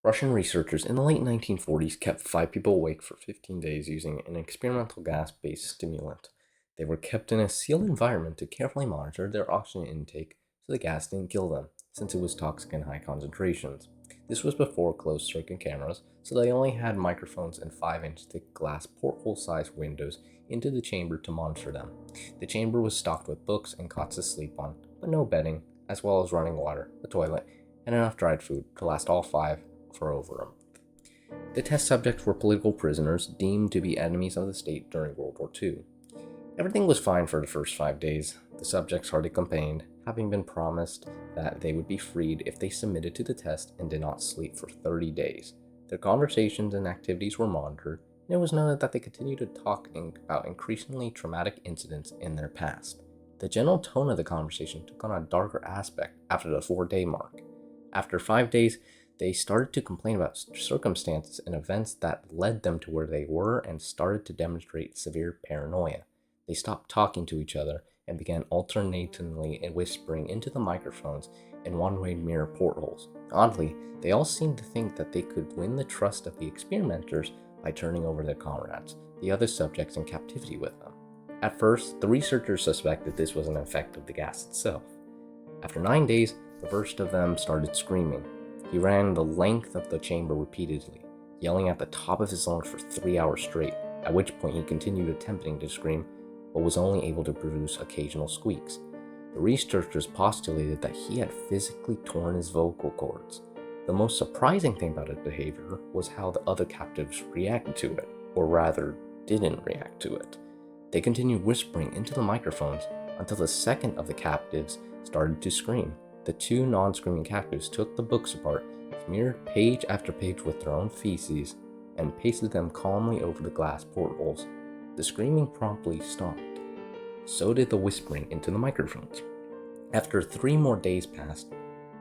Russian researchers in the late 1940s kept 5 people awake for 15 days using an experimental gas-based stimulant. They were kept in a sealed environment to carefully monitor their oxygen intake so the gas didn't kill them, since it was toxic in high concentrations. This was before closed-circuit cameras, so they only had microphones and 5-inch thick glass porthole-sized windows into the chamber to monitor them. The chamber was stocked with books and cots to sleep on, but no bedding, as well as running water, a toilet, and enough dried food to last all 5 for over a month. The test subjects were political prisoners deemed to be enemies of the state during World War II. Everything was fine for the first 5 days. The subjects hardly complained, having been promised that they would be freed if they submitted to the test and did not sleep for 30 days. Their conversations and activities were monitored, and it was noted that they continued to talk about increasingly traumatic incidents in their past. The general tone of the conversation took on a darker aspect after the 4-day mark. After 5 days, they started to complain about circumstances and events that led them to where they were and started to demonstrate severe paranoia. They stopped talking to each other and began alternatingly whispering into the microphones in one-way mirror portholes. Oddly, they all seemed to think that they could win the trust of the experimenters by turning over their comrades, the other subjects in captivity with them. At first, the researchers suspected this was an effect of the gas itself. After 9 days, the first of them started screaming. He ran the length of the chamber repeatedly, yelling at the top of his lungs for 3 hours straight, at which point he continued attempting to scream, but was only able to produce occasional squeaks. The researchers postulated that he had physically torn his vocal cords. The most surprising thing about his behavior was how the other captives reacted to it, or rather, didn't react to it. They continued whispering into the microphones until the second of the captives started to scream. The 2 non-screaming captives took the books apart, smeared page after page with their own feces, and pasted them calmly over the glass portholes. The screaming promptly stopped. So did the whispering into the microphones. After 3 more days passed,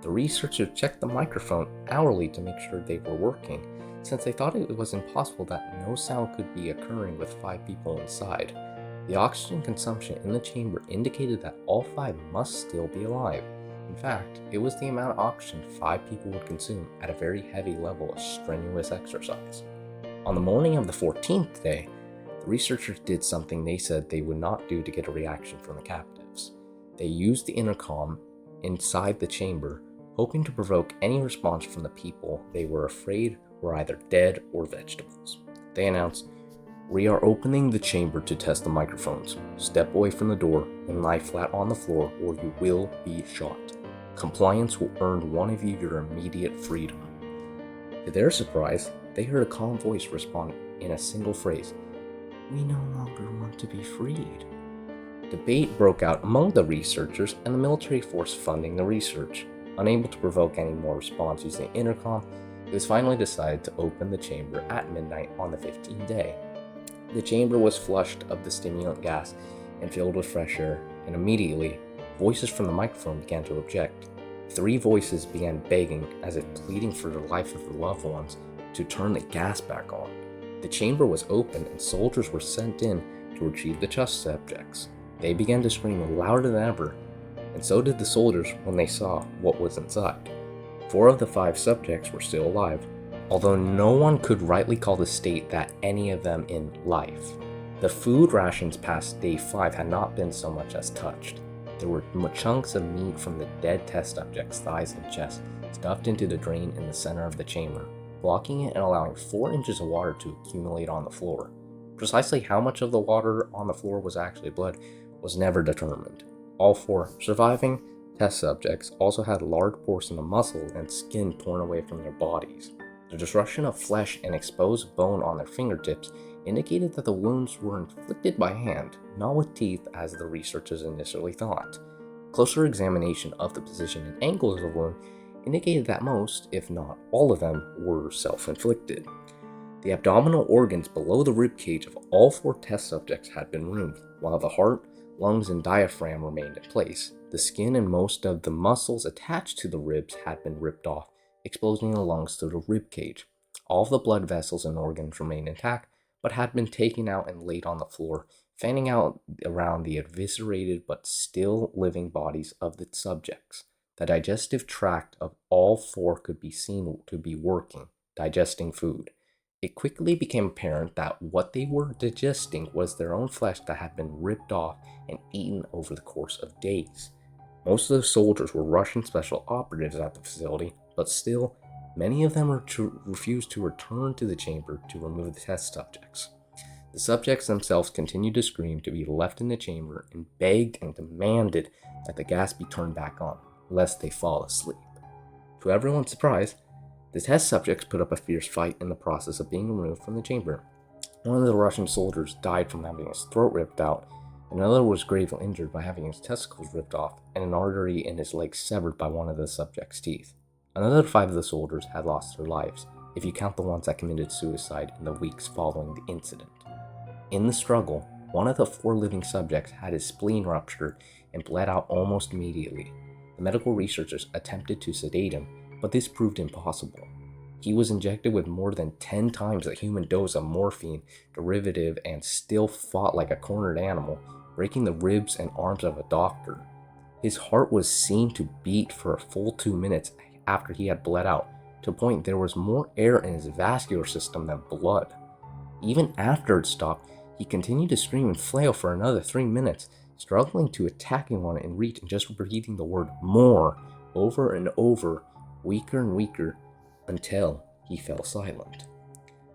the researchers checked the microphone hourly to make sure they were working, since they thought it was impossible that no sound could be occurring with 5 people inside. The oxygen consumption in the chamber indicated that all 5 must still be alive. In fact, it was the amount of oxygen 5 people would consume at a very heavy level of strenuous exercise. On the morning of the 14th day, the researchers did something they said they would not do to get a reaction from the captives. They used the intercom inside the chamber, hoping to provoke any response from the people they were afraid were either dead or vegetables. They announced, "We are opening the chamber to test the microphones. Step away from the door and lie flat on the floor or you will be shot. Compliance will earn one of you your immediate freedom." To their surprise, they heard a calm voice respond in a single phrase, "We no longer want to be freed." Debate broke out among the researchers and the military force funding the research. Unable to provoke any more response using the intercom, it was finally decided to open the chamber at midnight on the 15th day. The chamber was flushed of the stimulant gas and filled with fresh air, and immediately, voices from the microphone began to object. 3 voices began begging, as if pleading for the life of their loved ones, to turn the gas back on. The chamber was open and soldiers were sent in to retrieve the test subjects. They began to scream louder than ever, and so did the soldiers when they saw what was inside. 4 of the 5 subjects were still alive, although no one could rightly call the state that any of them in life. The food rations past day 5 had not been so much as touched. There were chunks of meat from the dead test subjects' thighs and chest stuffed into the drain in the center of the chamber, blocking it and allowing 4 inches of water to accumulate on the floor. Precisely how much of the water on the floor was actually blood was never determined. All 4 surviving test subjects also had a large portion of muscle and skin torn away from their bodies. The destruction of flesh and exposed bone on their fingertips indicated that the wounds were inflicted by hand, not with teeth as the researchers initially thought. Closer examination of the position and angles of the wound indicated that most, if not all of them, were self-inflicted. The abdominal organs below the rib cage of all 4 test subjects had been removed, while the heart, lungs, and diaphragm remained in place. The skin and most of the muscles attached to the ribs had been ripped off, exposing the lungs to the rib cage. All of the blood vessels and organs remained intact, but had been taken out and laid on the floor, fanning out around the eviscerated but still living bodies of the subjects. The digestive tract of all 4 could be seen to be working, digesting food. It quickly became apparent that what they were digesting was their own flesh that had been ripped off and eaten over the course of days. Most of the soldiers were Russian special operatives at the facility, but still, many of them refused to return to the chamber to remove the test subjects. The subjects themselves continued to scream to be left in the chamber and begged and demanded that the gas be turned back on, lest they fall asleep. To everyone's surprise, the test subjects put up a fierce fight in the process of being removed from the chamber. One of the Russian soldiers died from having his throat ripped out, another was gravely injured by having his testicles ripped off and an artery in his leg severed by one of the subject's teeth. Another 5 of the soldiers had lost their lives, if you count the ones that committed suicide in the weeks following the incident. In the struggle, one of the 4 living subjects had his spleen ruptured and bled out almost immediately. The medical researchers attempted to sedate him, but this proved impossible. He was injected with more than 10 times the human dose of morphine derivative and still fought like a cornered animal, breaking the ribs and arms of a doctor. His heart was seen to beat for a full 2 minutes after he had bled out, to a point there was more air in his vascular system than blood. Even after it stopped, he continued to scream and flail for another 3 minutes, struggling to attack anyone in reach and just repeating the word "more" over and over, weaker and weaker, until he fell silent.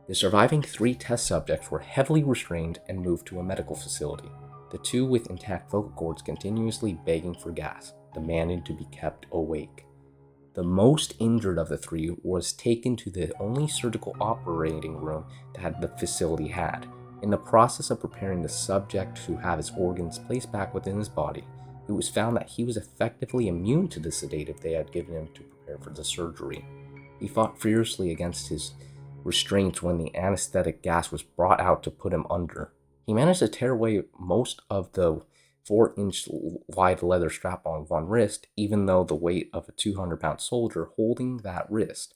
The surviving 3 test subjects were heavily restrained and moved to a medical facility, the 2 with intact vocal cords continuously begging for gas, demanding to be kept awake. The most injured of the 3 was taken to the only surgical operating room that the facility had. In the process of preparing the subject to have his organs placed back within his body, it was found that he was effectively immune to the sedative they had given him to prepare for the surgery. He fought fiercely against his restraints when the anesthetic gas was brought out to put him under. He managed to tear away most of the 4-inch wide leather strap on one wrist, even though the weight of a 200-pound soldier holding that wrist.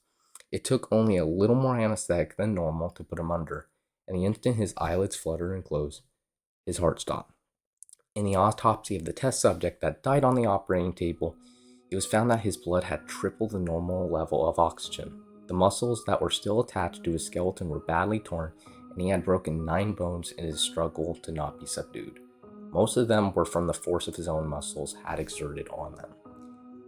It took only a little more anesthetic than normal to put him under, and the instant his eyelids fluttered and closed, his heart stopped. In the autopsy of the test subject that died on the operating table, it was found that his blood had tripled the normal level of oxygen. The muscles that were still attached to his skeleton were badly torn, and he had broken 9 bones in his struggle to not be subdued. Most of them were from the force of his own muscles had exerted on them.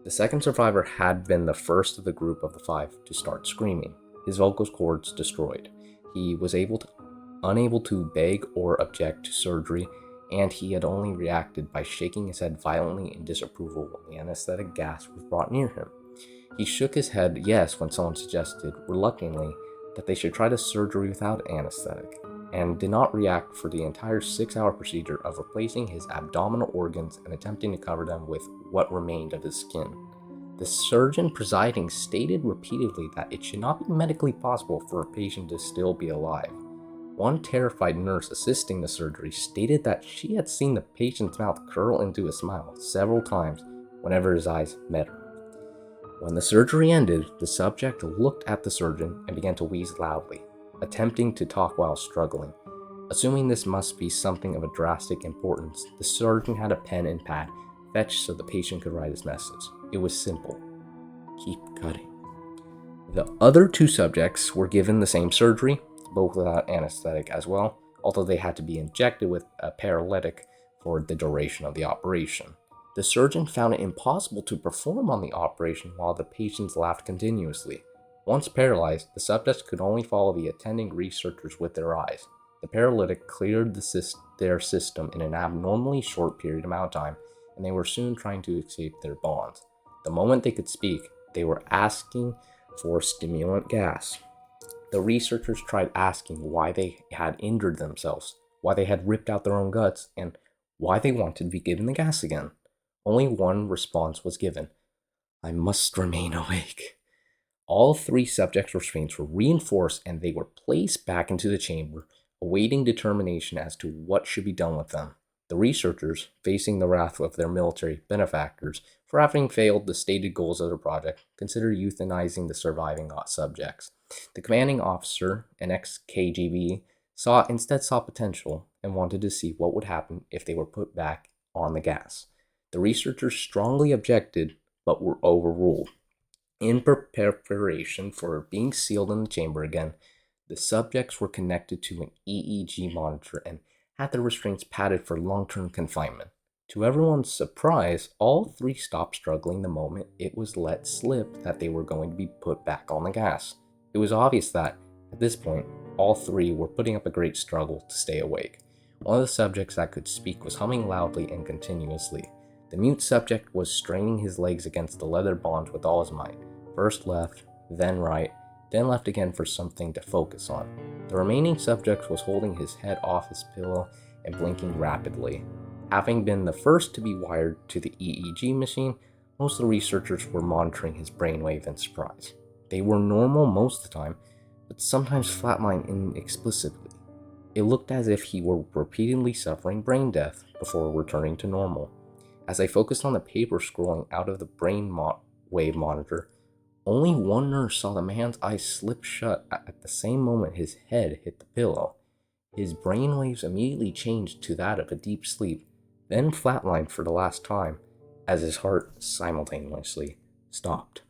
The second survivor had been the first of the group of the 5 to start screaming, his vocal cords destroyed. He was unable to beg or object to surgery, and he had only reacted by shaking his head violently in disapproval when the anesthetic gas was brought near him. He shook his head yes when someone suggested, reluctantly, that they should try the surgery without anesthetic, and did not react for the entire 6-hour procedure of replacing his abdominal organs and attempting to cover them with what remained of his skin. The surgeon presiding stated repeatedly that it should not be medically possible for a patient to still be alive. One terrified nurse assisting the surgery stated that she had seen the patient's mouth curl into a smile several times whenever his eyes met her. When the surgery ended, the subject looked at the surgeon and began to wheeze loudly, attempting to talk while struggling. Assuming this must be something of a drastic importance, the surgeon had a pen and pad fetched so the patient could write his message. It was simple: keep cutting. The other 2 subjects were given the same surgery, both without anesthetic as well, although they had to be injected with a paralytic for the duration of the operation. The surgeon found it impossible to perform on the operation while the patients laughed continuously. Once paralyzed, the subjects could only follow the attending researchers with their eyes. The paralytic cleared their system in an abnormally short period amount of time, and they were soon trying to escape their bonds. The moment they could speak, they were asking for stimulant gas. The researchers tried asking why they had injured themselves, why they had ripped out their own guts, and why they wanted to be given the gas again. Only one response was given: "I must remain awake." All 3 subjects' restraints were reinforced and they were placed back into the chamber, awaiting determination as to what should be done with them. The researchers, facing the wrath of their military benefactors for having failed the stated goals of their project, considered euthanizing the surviving subjects. The commanding officer, an ex-KGB, instead saw potential and wanted to see what would happen if they were put back on the gas. The researchers strongly objected, but were overruled. In preparation for being sealed in the chamber again, the subjects were connected to an EEG monitor and had their restraints padded for long-term confinement. To everyone's surprise, all three stopped struggling the moment it was let slip that they were going to be put back on the gas. It was obvious that, at this point, all three were putting up a great struggle to stay awake. One of the subjects that could speak was humming loudly and continuously. The mute subject was straining his legs against the leather bonds with all his might, first left, then right, then left again for something to focus on. The remaining subject was holding his head off his pillow and blinking rapidly. Having been the first to be wired to the EEG machine, most of the researchers were monitoring his brainwave in surprise. They were normal most of the time, but sometimes flatlined inexplicably. It looked as if he were repeatedly suffering brain death before returning to normal. As I focused on the paper scrolling out of the brainwave monitor, only one nurse saw the man's eyes slip shut at the same moment his head hit the pillow. His brainwaves immediately changed to that of a deep sleep, then flatlined for the last time, as his heart simultaneously stopped.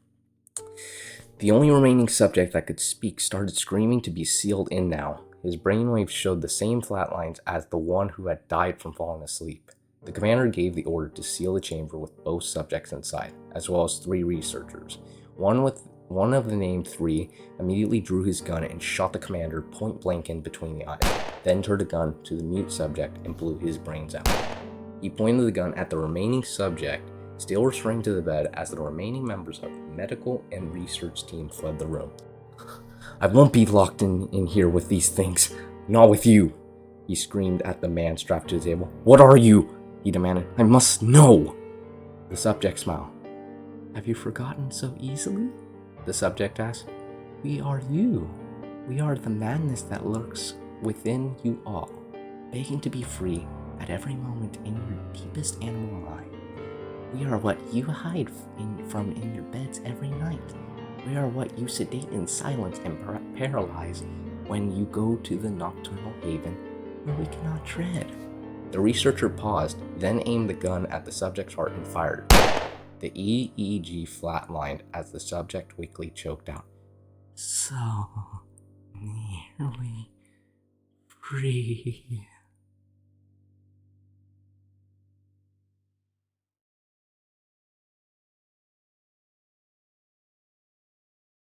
The only remaining subject that could speak started screaming to be sealed in now. His brainwaves showed the same flatlines as the one who had died from falling asleep. The commander gave the order to seal the chamber with both subjects inside, as well as 3 researchers. One of the named 3 immediately drew his gun and shot the commander point blank in between the eyes, then turned the gun to the mute subject and blew his brains out. He pointed the gun at the remaining subject, still restrained to the bed, as the remaining members of the medical and research team fled the room. "I won't be locked in here with these things. Not with you," he screamed at the man strapped to the table. "What are you?" he demanded. "I must know." The subject smiled. "Have you forgotten so easily?" the subject asked. "We are you. We are the madness that lurks within you all, begging to be free at every moment in your deepest animal mind. We are what you hide from in your beds every night. We are what you sedate in silence and paralyze when you go to the nocturnal haven where we cannot tread." The researcher paused, then aimed the gun at the subject's heart and fired. The EEG flatlined as the subject weakly choked out, "So nearly free."